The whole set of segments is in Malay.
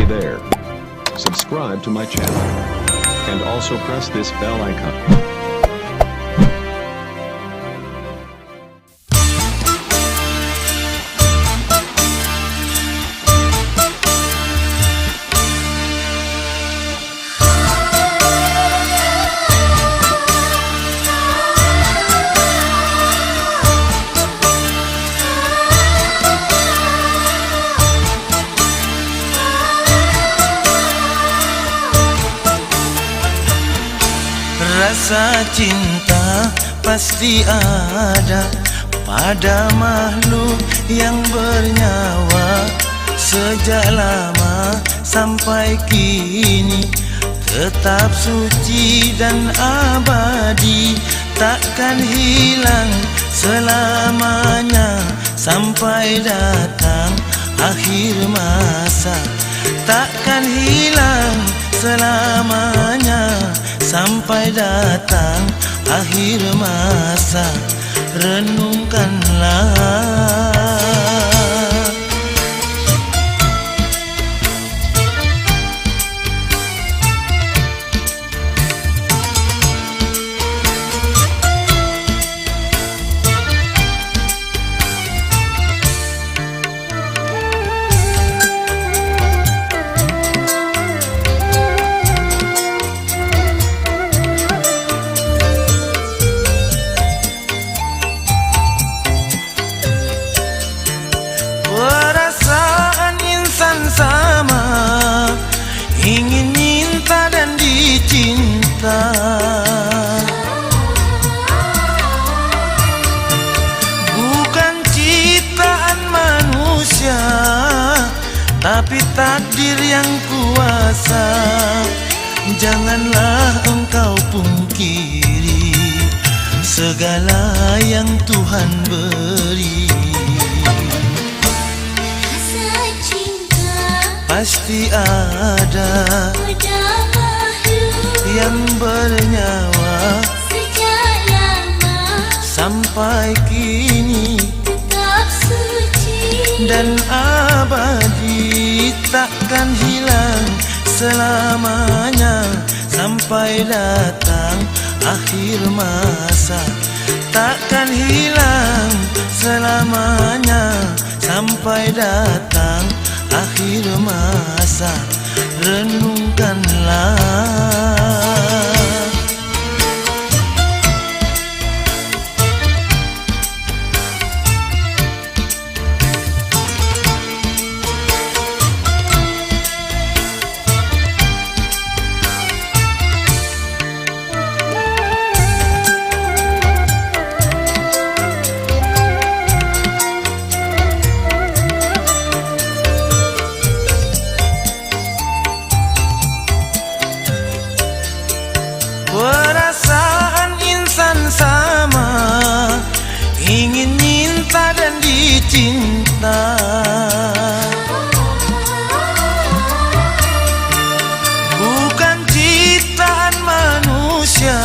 there. Subscribe to my channel. And also press this bell icon. Rasa cinta pasti ada pada makhluk yang bernyawa. Sejak lama sampai kini tetap suci dan abadi, takkan hilang selamanya sampai datang akhir masa. Takkan hilang selamanya sampai datang akhir masa. Renungkanlah. Perasaan insan sama, ingin minta dan dicinta. Bukan ciptaan manusia, tapi takdir yang kuasa. Janganlah engkau pungkiri segala yang Tuhan beri. Pasti ada pada makhluk yang bernyawa. Sejak lama sampai kini tetap suci dan abadi, takkan hilang selamanya sampai datang akhir masa. Takkan hilang selamanya sampai datang akhir masa. Renungkanlah. Perasaan insan sama, ingin minta dan dicinta. Bukan ciptaan manusia,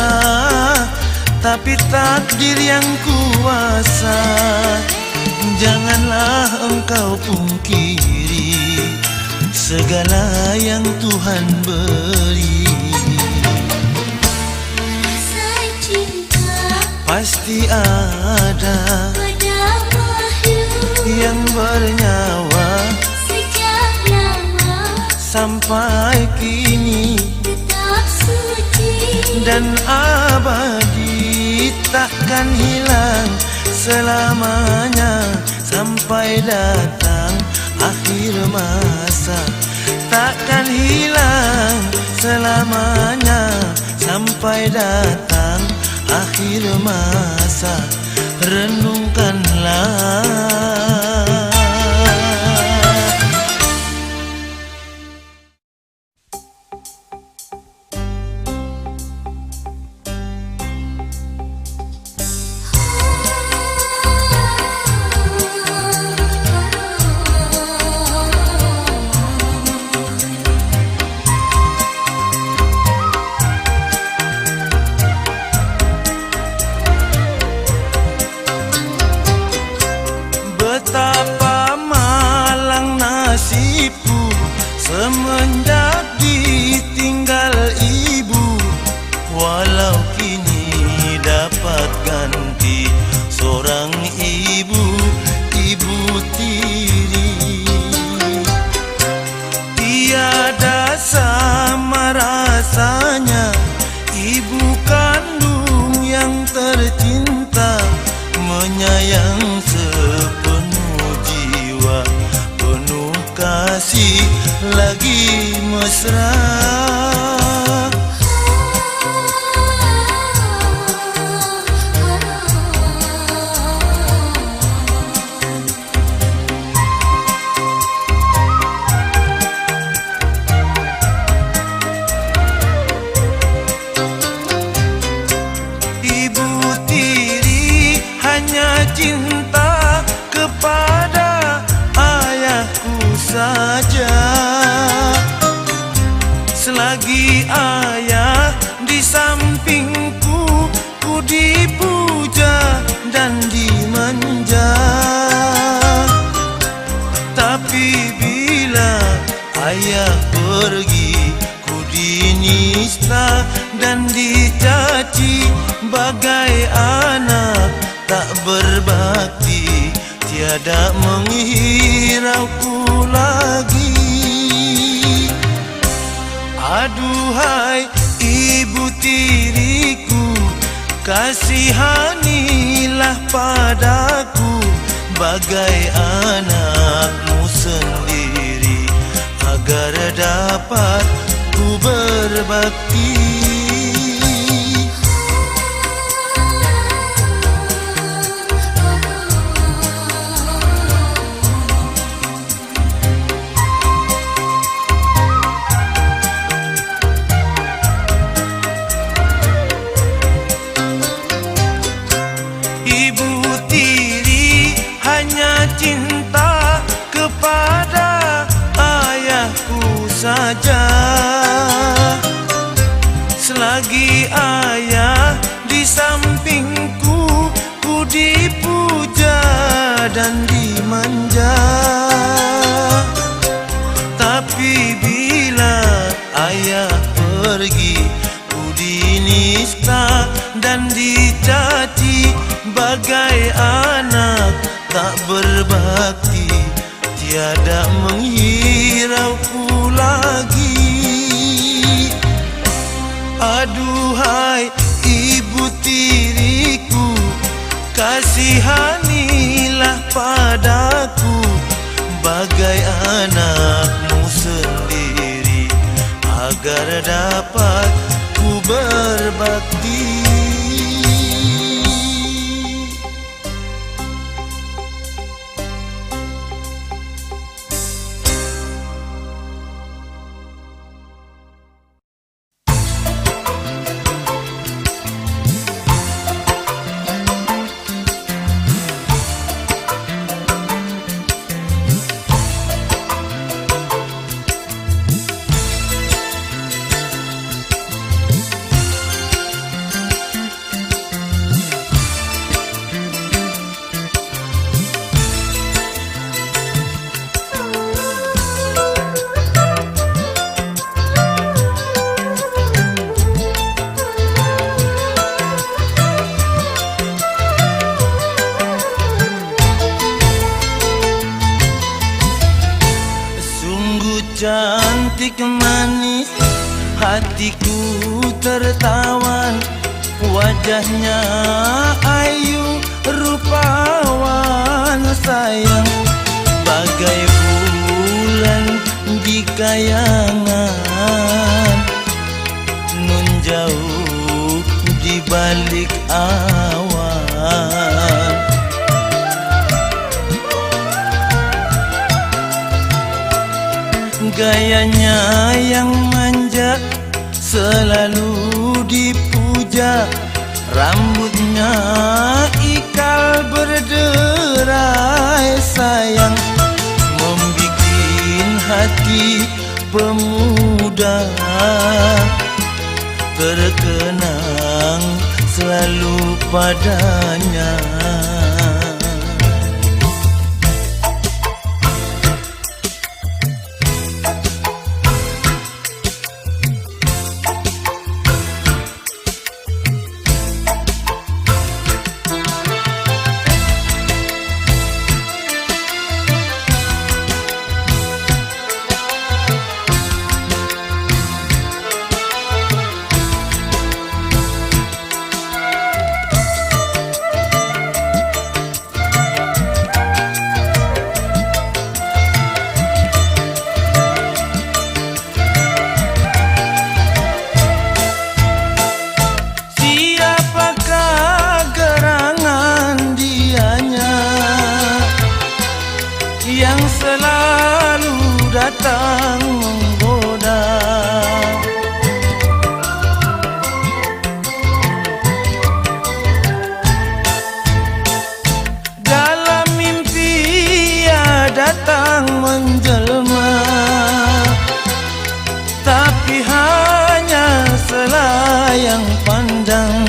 tapi takdir yang kuasa. Janganlah engkau pungkiri segala yang Tuhan beri. Pasti ada pada makhluk yang bernyawa. Sejak lama sampai kini tetap suci dan abadi, takkan hilang selamanya sampai datang akhir masa. Takkan hilang selamanya sampai datang akhir masa. Renungkanlah. masih lagi mesra. Ibu tiri hanya cinta kepada ayahku saja. Selagi ayah di sampingku, ku dipuja dan dimanja. Tapi bila ayah pergi, ku dinista dan dicaci bagai anak tak berbakti, tiada menghirauku lagi. Aduhai ibu tiriku, kasihanilah padaku bagai anakmu sendiri, agar dapat ku berbakti. Ibu tiri hanya cinta kepada ayahku saja. Selagi ayah di sampingku, ku dipuja dan dimanja. Tapi bila ayah pergi, ku dinista dan dicaci bagai anak tak berbakti, tiada menghirauku lagi. Aduhai ibu tiriku, kasihanilah padaku bagai anakmu sendiri, agar dapat ku berbakti. Cantik manis, hatiku tertawan, wajahnya ayu rupawan sayang, bagai bulan di kayangan, nun jauh di balik awan. Gayanya yang manja selalu dipuja, rambutnya ikal berderai sayang, membikin hati pemuda terkenang selalu padanya. selalu datang menggoda. Dalam mimpi ia datang menjelma, tapi hanya selayang pandang,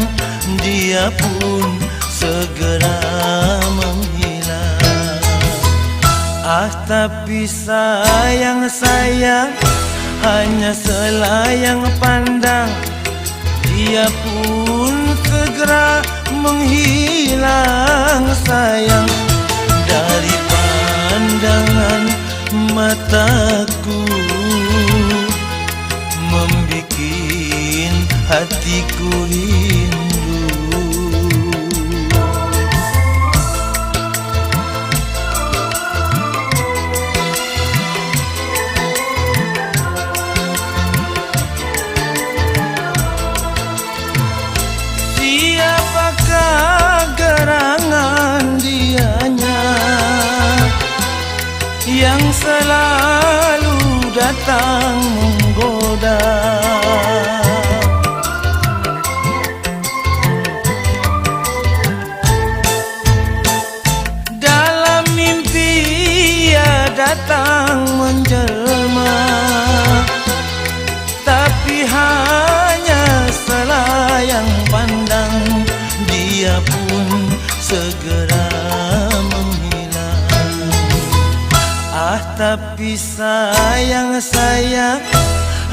dia pun segera menghilang. Ah, tapi sayang, hanya selayang pandang, dia pun segera menghilang. Sayang, dari pandangan mataku, membikin hatiku rindu. Siapakah gerangan dianya yang selalu datang menggoda? Dalam mimpi ia datang menjelma, tapi hanya selayang pandang, dia pun segera menghilang. Ah, tapi sayang,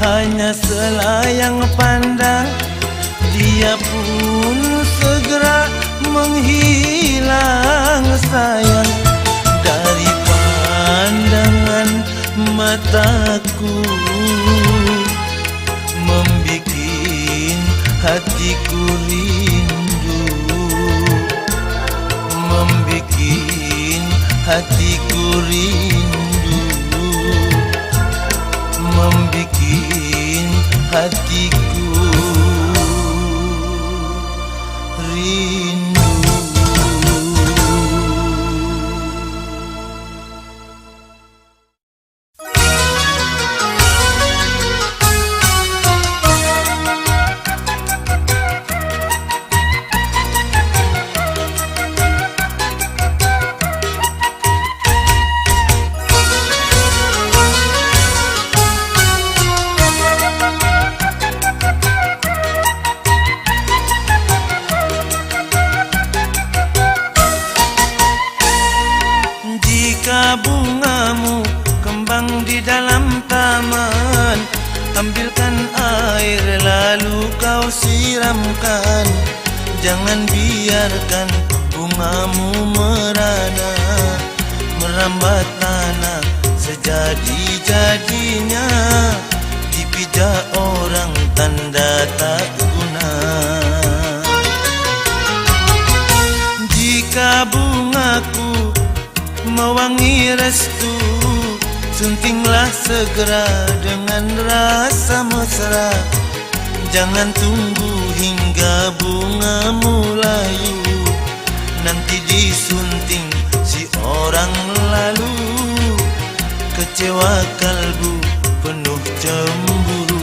hanya selayang pandang, dia pun segera menghilang. Sayang, dari pandangan mataku, membikin hatiku rindu, membikin hatiku rindu, membikin hatiku rindu. Jika bungamu kembang di dalam taman, ambilkan air lalu kau siramkan. Jangan biarkan bungamu merana, merambat tanah sejadi-jadinya, dipijak orang tanda tak guna. Jika bungaku mewangi restu, suntinglah segera dengan rasa mesra. Jangan tunggu hingga bungamu layu, nanti disunting si orang lalu. Kecewa kalbu penuh cemburu.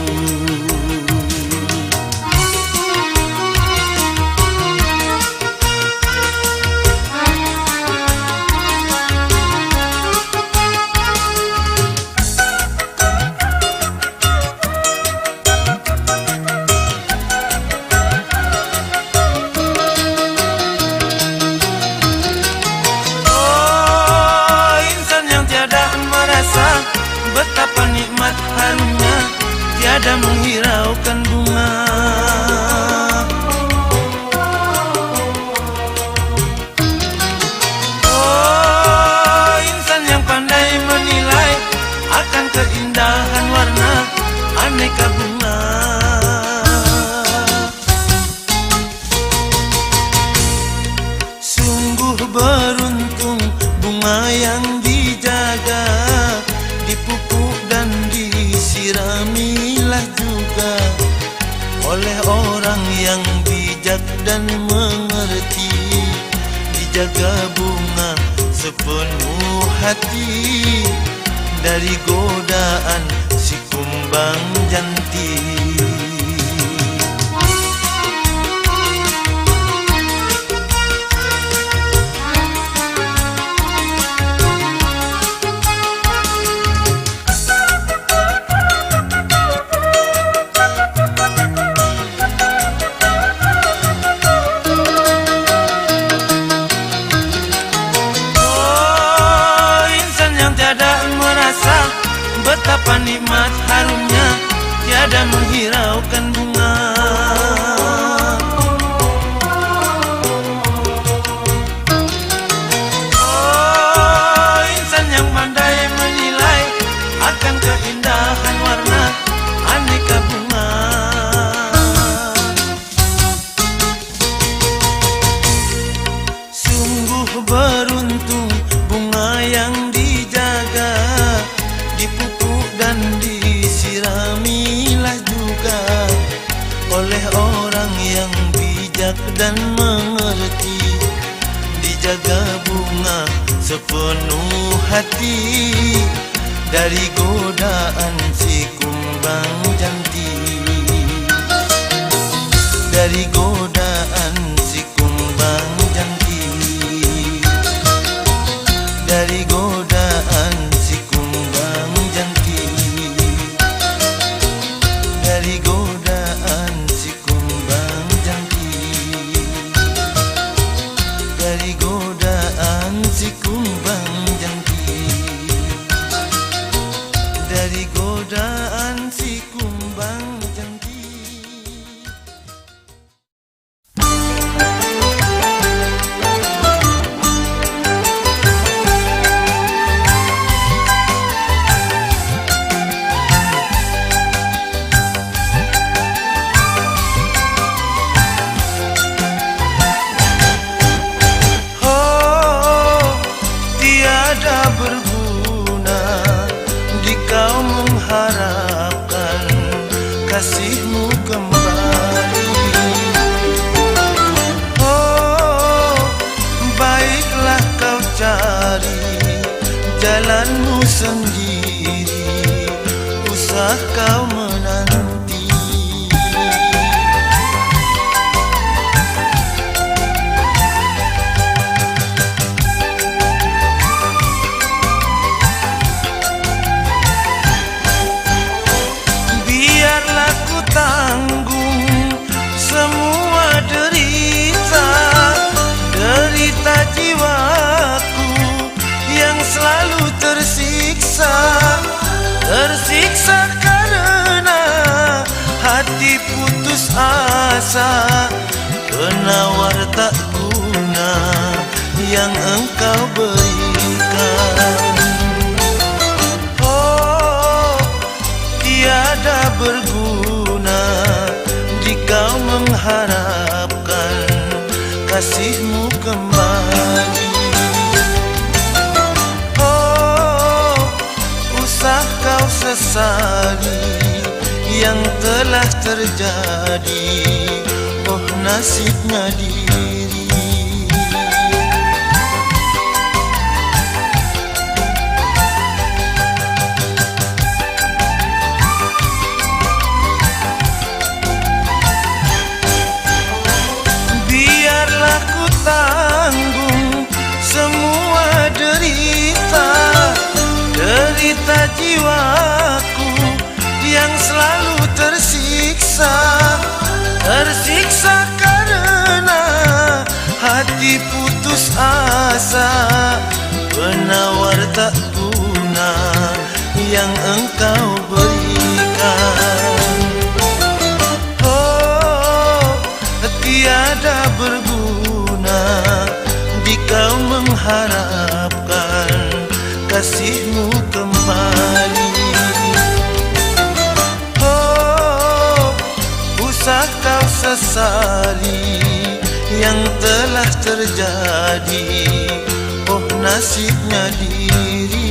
Betapa nikmat harumnya, tiada menghiraukan bunga. Oh, insan yang pandai menilai akan keindahan warna aneka bunga. Sungguh beruntung bunga yang dijaga, dipupuk dan disiramilah juga oleh orang yang bijak dan mengerti. Dijaga bunga sepenuh hati, dari godaan si kumbang janti. Betapa nikmat harumnya tiada menghiraukan bunga. Oh, insan yang pandai menilai akan keindahan warna aneka bunga. Sungguh beruntung bunga yang dijaga, dipupuk dan disiramilah juga oleh orang yang bijak dan mengerti. Dijaga bunga sepenuh hati dari godaan si kumbang janti. Dari godaan si kumbang janti. Dari godaan si kumbang janti. Dari godaan si kumbang janti. Dari godaan si kumbang janti. Dari godaan si kumbang janti. Kasihmu kembali. Oh, baiklah kau cari jalanmu sendiri, usah kau menanti. Biarlah ku tanggung semua derita, derita jiwaku yang selalu tersiksa. Tersiksa karena hati putus asa, penawar tak guna yang engkau berikan. Tiada berguna jika mengharapkan kasihmu kembali. Oh, usah kau sesali yang telah terjadi. Oh, nasibnya diri. Tanggung semua derita, derita jiwaku yang selalu tersiksa. Tersiksa karena hati putus asa, penawar tak guna yang engkau berikan. Oh, tiada berguna jika mengharapkan kasihmu kembali. Oh, usah kau sesali yang telah terjadi. Oh, nasibnya diri.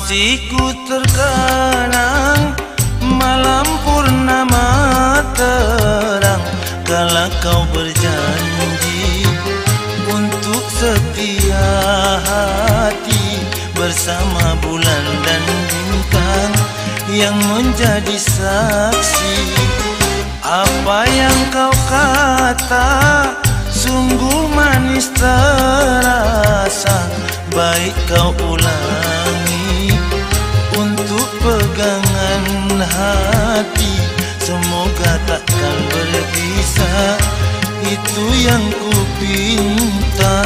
Masih ku terkenang malam purnama terang, kala kau berjanji untuk setia hati bersama bulan dan bintang yang menjadi saksi. Apa yang kau kata sungguh manis terasa, baik kau ulangi untuk pegangan hati. Semoga takkan berpisah, itu yang ku pinta.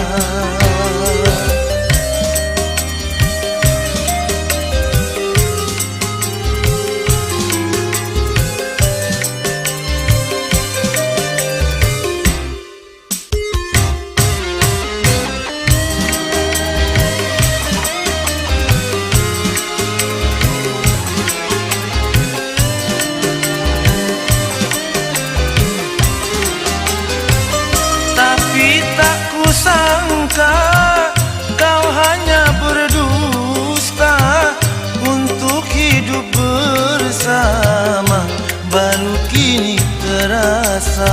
Sangka kau hanya berdusta untuk hidup bersama, baru kini terasa.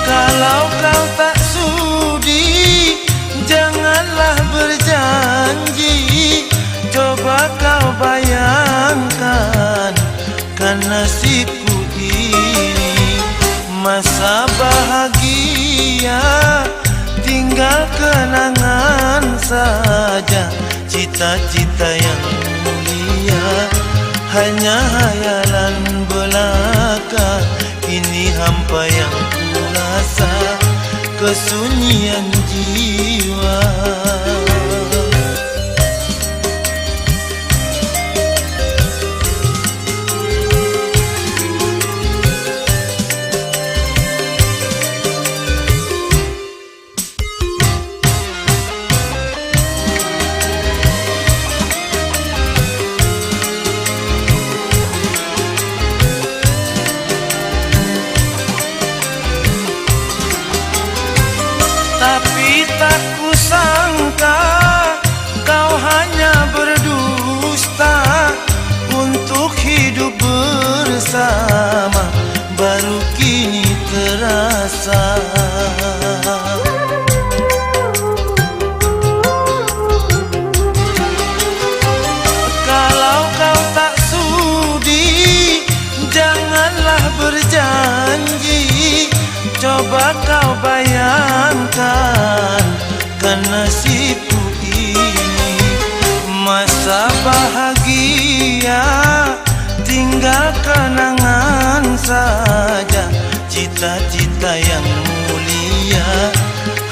Kalau kau tak sudi, janganlah berjanji. Coba kau bayangkan kan nasibku ini, masa bahagia tinggal kenangan saja. Cita-cita yang mulia hanya hayalan belaka. Kini hampa yang ku rasa, kesunyian jiwa. Tapi tak kusangka kau hanya berdusta untuk hidup bersama, baru kini terasa. Kalau kau tak sudi, janganlah berjanji. Coba kau bayangkan kan nasibku ini, masa bahagia tinggal kenangan saja. Cita-cita yang mulia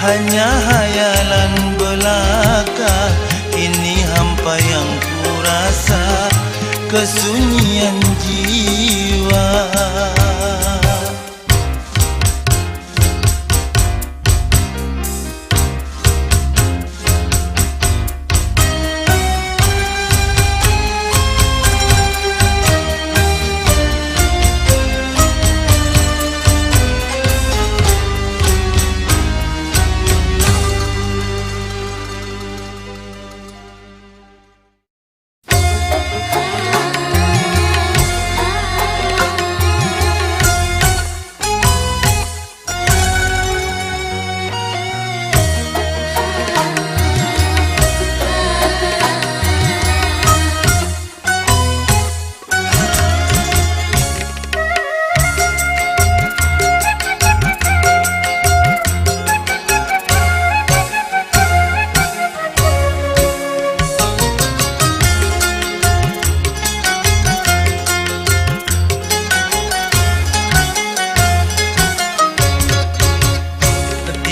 hanya hayalan belaka. Ini hampa yang ku rasa, kesunyian jiwa.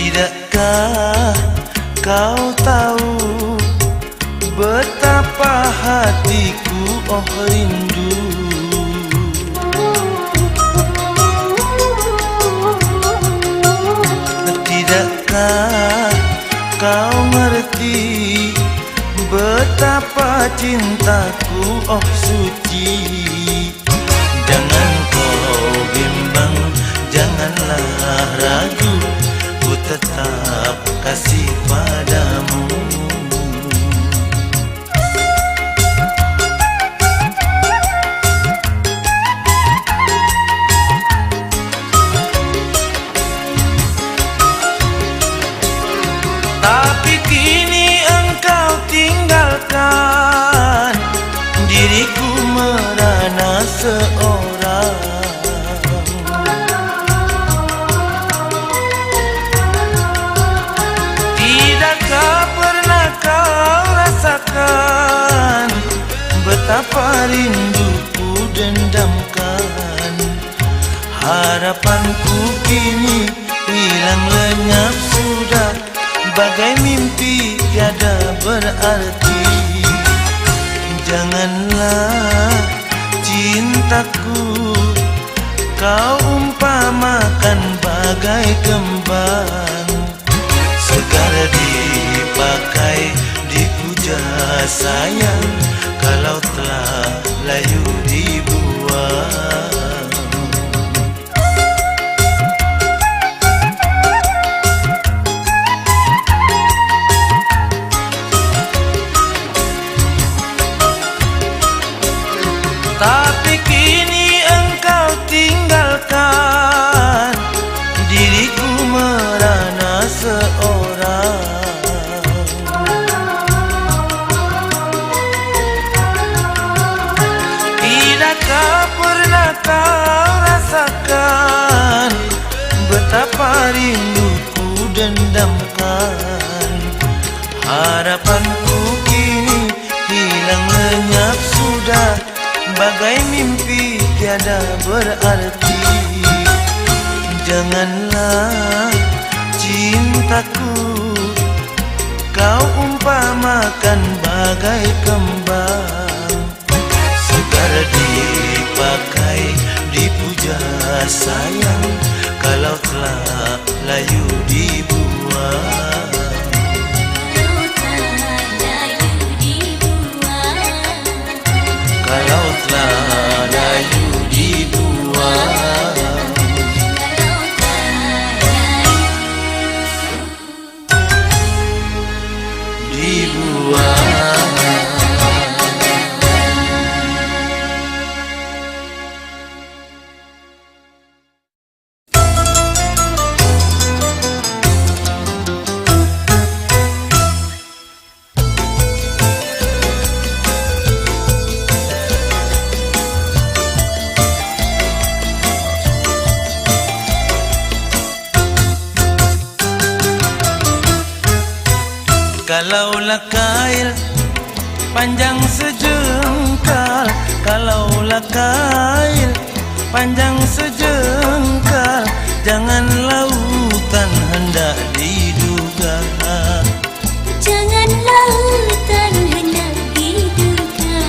Tidakkah kau tahu betapa hatiku rindu? Tidakkah kau mengerti betapa cintaku suci? Jangan kau bimbang, janganlah ragu, rasakan diriku merana seorang. Tidakkah pernah kau rasakan betapa rinduku dendamkan? Harapanku kini hilang lenyap sudah, bagai mimpi tiada berarti. Janganlah cintaku kau umpamakan bagai kembang, segar dipakai dipuja sayang, kalau telah layu dibuang. Tapi kini engkau tinggalkan diriku merana seorang. Tidakkah pernah kau rasakan betapa rinduku dendamkan? Harapanku kini hilang lenyap sudah, bagai mimpi tiada berarti. Janganlah cintaku kau umpamakan bagai kembang, segar dipakai dipuja sayang, kalau telah layu dibuang. Kalau telah layu dibuang. Kalaulah kail panjang sejengkal, kalaulah kail panjang sejengkal, jangan lautan hendak diduga. Jangan lautan hendak diduga.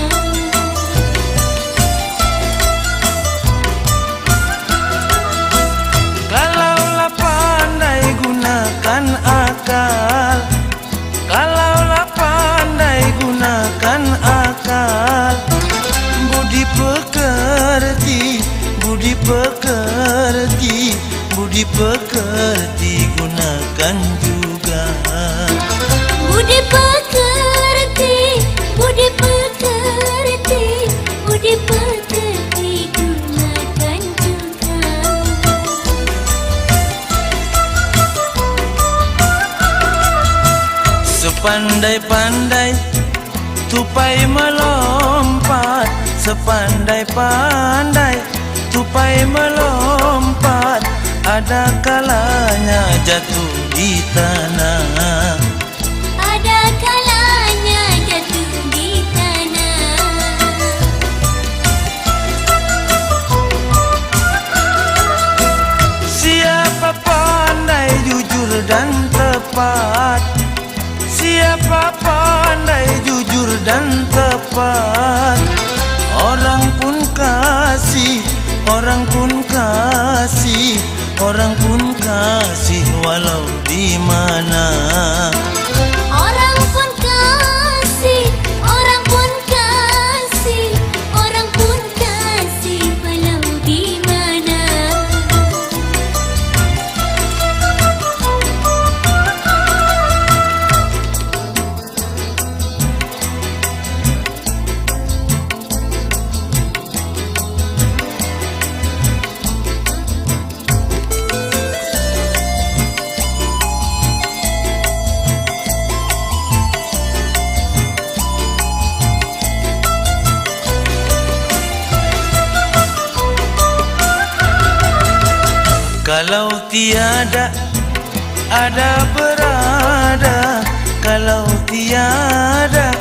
Kalaulah pandai gunakan akal, kalaulah pandai gunakan akal, budi pekerti, budi pekerti, budi pekerti gunakan juga. Budi pekerti, budi pekerti, budi pekerti gunakan juga. Sepandai-pandai tupai melompat, sepandai-pandai tupai melompat, ada kalanya jatuh di tanah. Ada kalanya jatuh di tanah. Siapa pandai jujur dan tepat, siapa pandai jujur dan tepat, orang pun kasih, orang pun kasih, orang pun kasih walau di mana. Orang pun kasih, orang pun kasih, orang pun kasih walau di mana. Kalau tiada ada berada, kalau tiada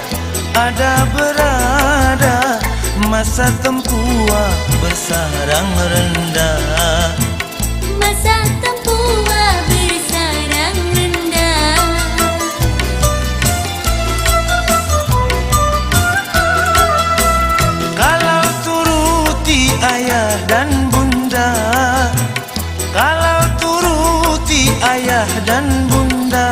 ada berada, masa tempuah bersarang rendah. Masa tempuah bersarang rendah. Kalau turuti ayah dan bunda, kalau turuti ayah dan bunda,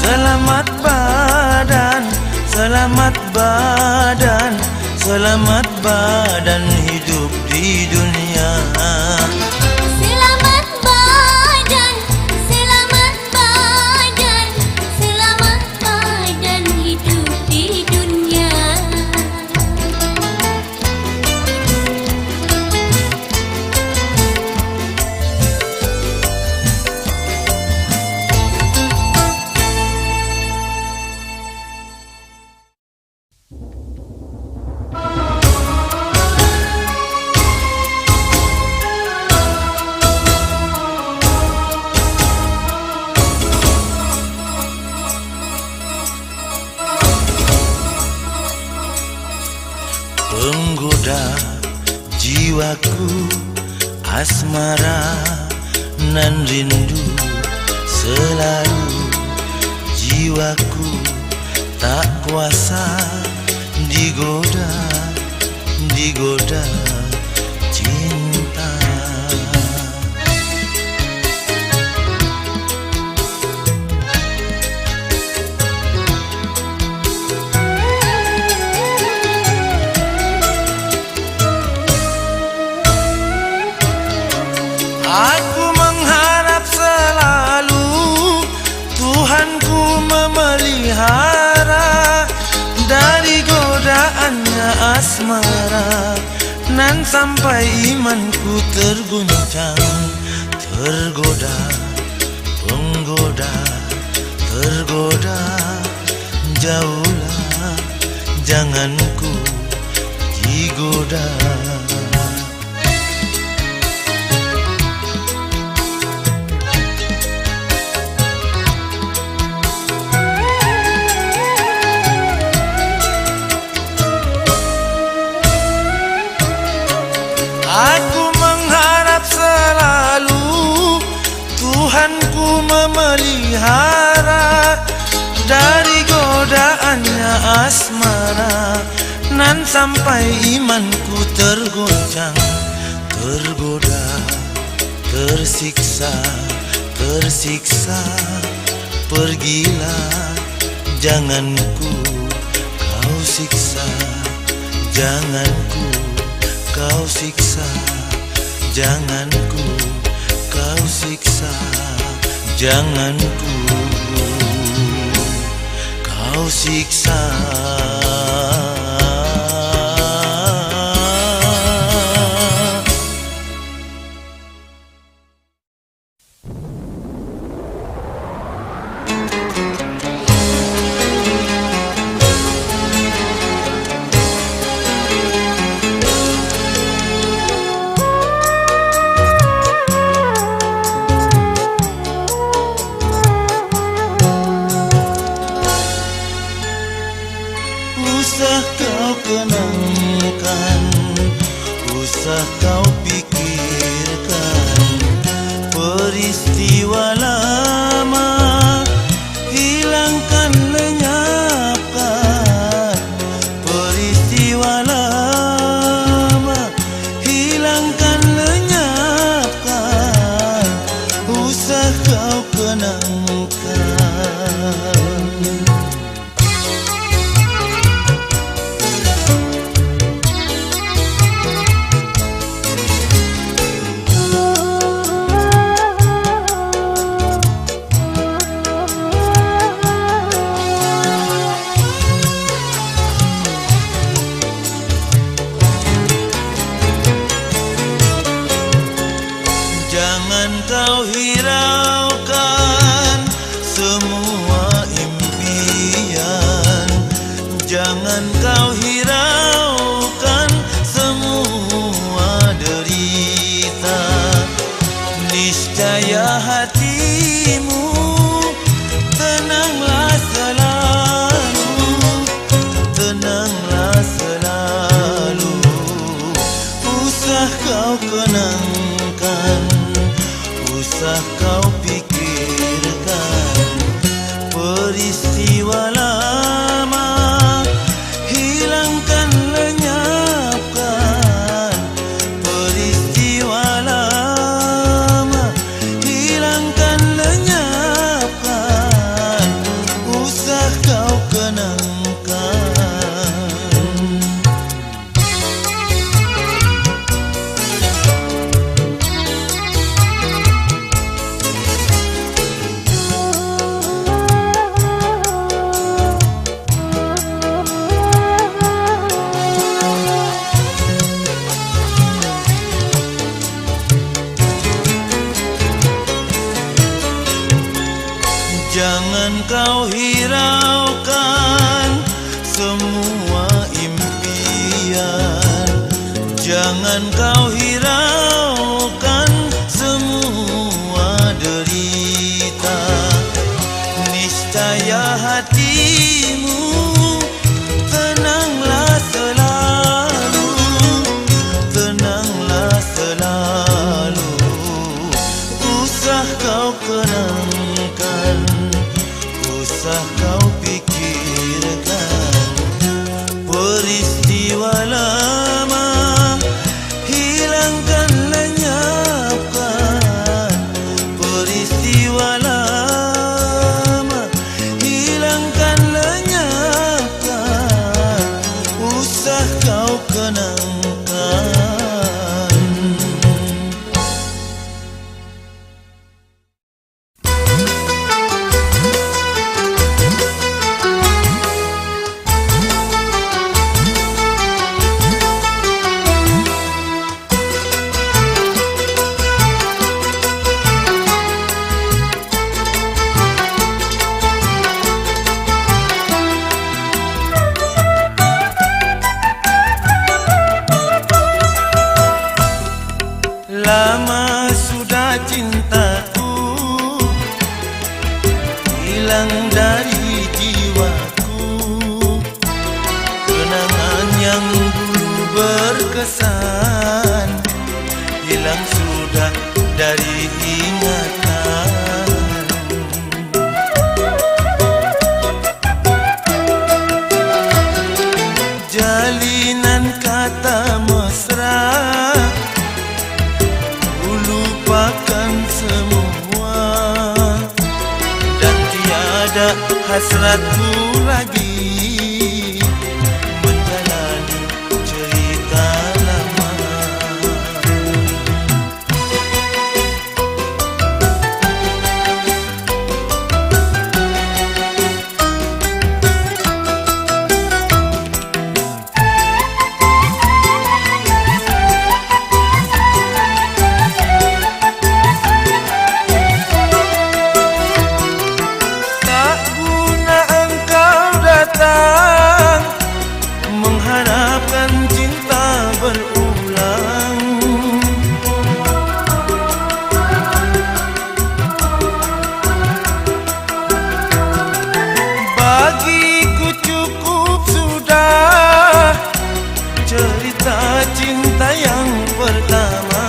selamat badan, selamat badan, selamat badan hidup di dunia. Selamat badan, selamat badan, selamat badan hidup di dunia. Penggoda jiwaku asmara nan rindu selalu, jiwaku tak kuasa digoda, digoda cinta. Aku mengharap selalu Tuhanku memelihara dari godaannya asmara, nan sampai imanku terguncang. Tergoda, penggoda, tergoda, jauhlah, jangan ku digoda. Aku mengharap selalu Tuhanku memelihara dari godaannya asmara, nan sampai imanku tergoncang. Tergoda, tersiksa, tersiksa, pergilah, jangan ku kau siksa, jangan ku kau siksa, jangan ku kau siksa, jangan ku kau siksa. Usah kau kenangkan, usah kau pikirkan peristiwa lama, hilangkan, lenyapkan peristiwa lama, hilangkan, lenyapkan, usah kau kenangkan. Jangan kau hiraukan semua impian. Jangan kau hiraukan semua derita. Niscaya hatimu tenanglah selalu, tenanglah selalu. Usah kau kenangkan, usah kau pikirkan peristiwa lama. Hilangkan, lenyapkan peristiwa lama. Hilangkan, lenyapkan, usah kau kenangkan. Lama sudah cintaku hilang dari jiwaku. Kenangan yang dulu berkesan hilang sudah dari ingatan. Jalinan kata mesra lupakan semua, dan tiada hasratku lagi menjalani cerita lama. Mengharapkan cinta berulang. Bagiku cukup sudah cerita cinta yang pertama.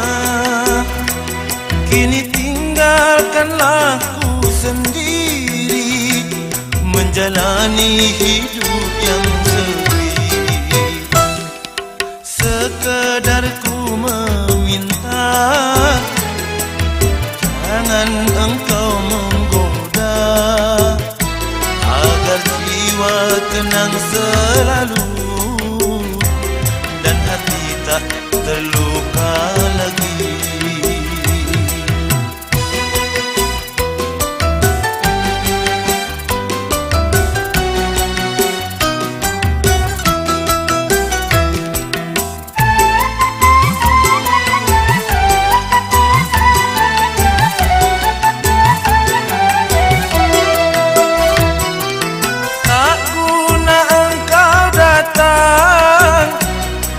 Kini tinggalkanlah ku sendiri menjalani hidup yang sekedar ku meminta, jangan engkau menggoda, agar jiwa tenang selalu dan hati tak terluka lagi.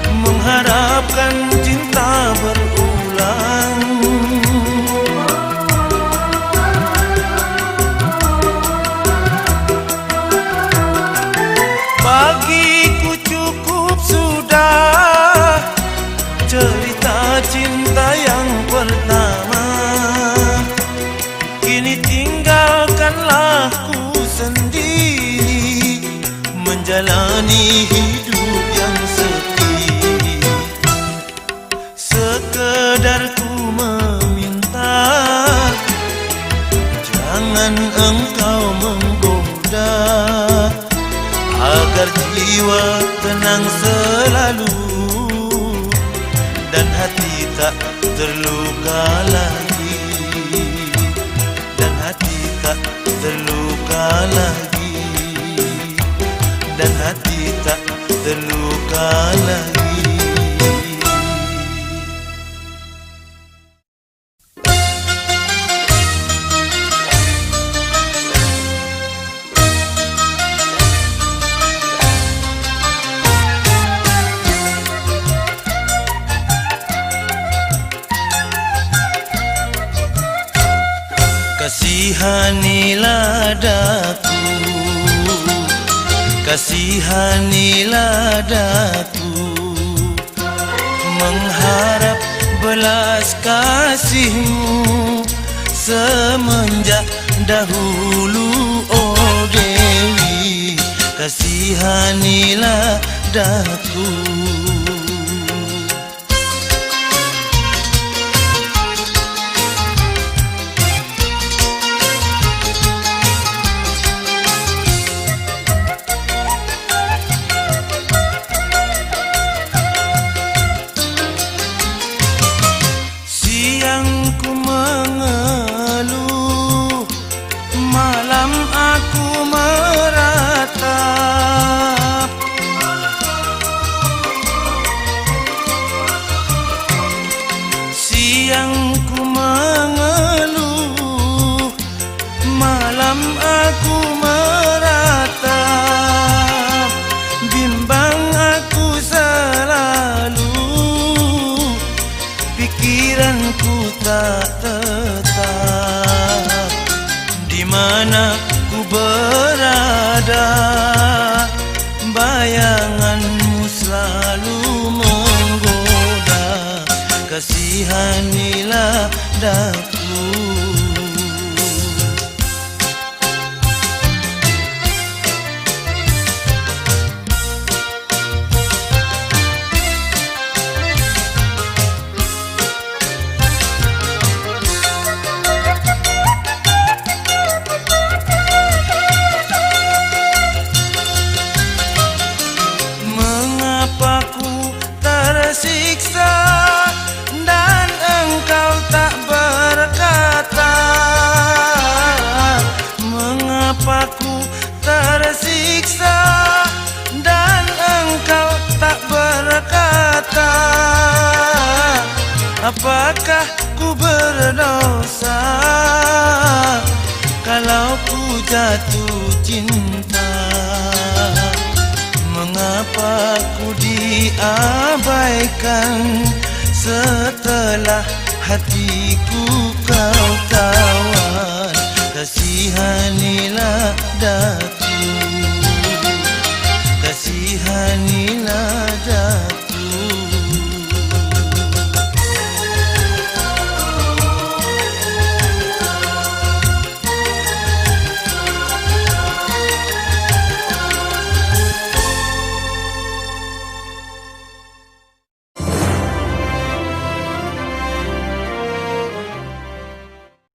Mengharapkan cinta berulang. Bagiku cukup sudah cerita cinta yang pertama. Kini tinggalkanlah ku sendiri menjalani hidup yang sepi. Sekedar ku meminta, jangan engkau menggoda, agar jiwa tenang selalu dan hati tak terluka lagi, dan hati tak terluka lagi, dan hati tak terluka lagi. daku, kasihanilah daku, mengharap belas kasihmu semenjak dahulu, oh Dewi, kasihanilah daku. Siang ku mengeluh, malam aku meratap. Siang ku mengeluh, malam aku meratap. Bimbang aku selalu, pikiranku tak tetap. Di mana ku berada, bayanganmu selalu menggoda, kasihanilah daku. Mengapa ku tersiksa dan engkau tak berkata? Mengapa ku tersiksa dan engkau tak berkata? Apakah ku berdosa kalau ku jatuh cinta? Mengapa ku diabaikan setelah hatiku kau tahu?